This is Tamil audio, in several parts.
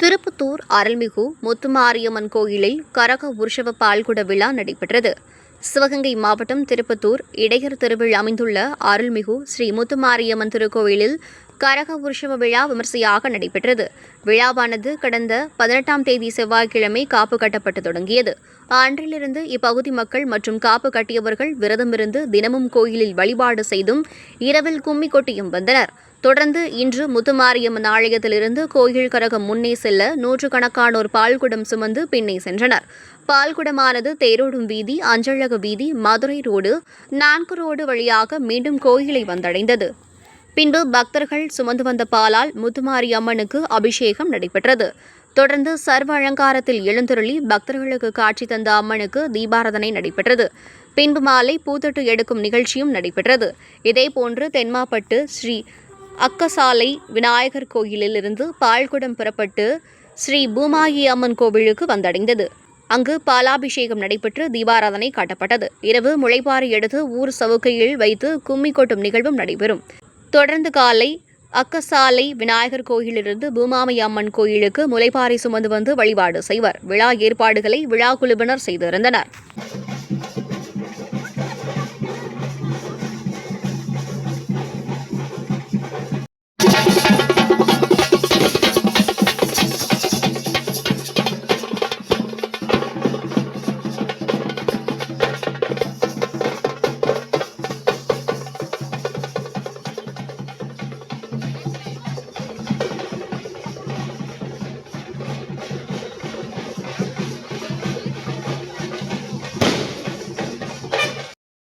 திருப்பத்தூர் அருள்மிகு முத்துமாரியம்மன் கோயிலில் கரக உற்சவ பால்குட விழா நடைபெற்றது. சிவகங்கை மாவட்டம் திருப்பத்தூர் இடையர் தெருவில் அமைந்துள்ள அருள்மிகு ஸ்ரீ முத்துமாரியம்மன் திருக்கோயிலில் கரக உற்சவ விழா விமர்சையாக நடைபெற்றது. விழாவானது கடந்த 18ஆம் தேதி செவ்வாய்க்கிழமை காப்பு கட்டப்பட்டு தொடங்கியது. அன்றிலிருந்து இப்பகுதி மக்கள் மற்றும் காப்பு கட்டியவர்கள் விரதமிருந்து தினமும் கோயிலில் வழிபாடு செய்தும் இரவில் கும்மி கொட்டியும் வந்தனர். தொடர்ந்து இன்று முத்துமாரியம்மன் ஆலயத்திலிருந்து கோயில் கரகம் முன்னே செல்ல நூற்றுக்கணக்கானோர் பால்குடம் சுமந்து பின்னே சென்றனர். பால்குடமானது தேரோடும் வீதி, அஞ்சலக வீதி, மதுரை ரோடு, 4 ரோடு வழியாக மீண்டும் கோயிலை வந்தடைந்தது. பின்பு பக்தர்கள் சுமந்து வந்த பாலால் முத்துமாரி அம்மனுக்கு அபிஷேகம் நடைபெற்றது. தொடர்ந்து சர்வ அலங்காரத்தில் எழுந்தருளி பக்தர்களுக்கு காட்சி தந்த அம்மனுக்கு தீபாராதனை நடைபெற்றது. பின்பு மாலை பூத்தொட்டு எடுக்கும் நிகழ்ச்சியும் நடைபெற்றது. இதேபோன்று தென்மாப்பட்டு ஸ்ரீ அக்கசாலை விநாயகர் கோயிலில் இருந்து பால்குடம் புறப்பட்டு ஸ்ரீ பூமாயி அம்மன் கோவிலுக்கு வந்தடைந்தது. அங்கு பாலாபிஷேகம் நடைபெற்று தீபாராதனை காட்டப்பட்டது. இரவு முளைப்பாறை எடுத்து ஊர் சவுக்கையில் வைத்து கும்மி கொட்டும் நிகழ்வும் நடைபெறும். தொடர்ந்து காலை அக்கசாலை விநாயகர் கோயிலிலிருந்து பூமாமி அம்மன் கோயிலுக்கு முளைப்பாறை சுமந்து வந்து வழிபாடு செய்வர். விழா ஏற்பாடுகளை விழா குழுவினர் செய்திருந்தனர்.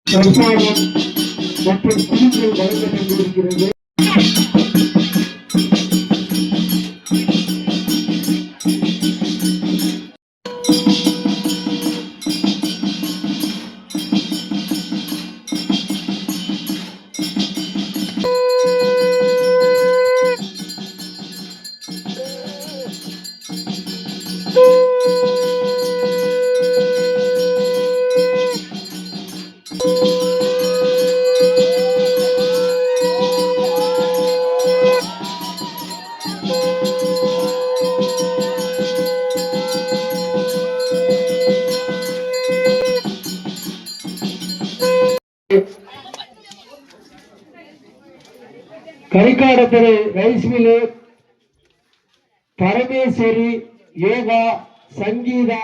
பிரசாதம் மற்றும் தீர்வு வழங்கப்பட்டிருக்கிறது. கரிக்காடத்துறை ரைஸ் மில்லு, பரமேஸ்வரி யோகா, சங்கீதா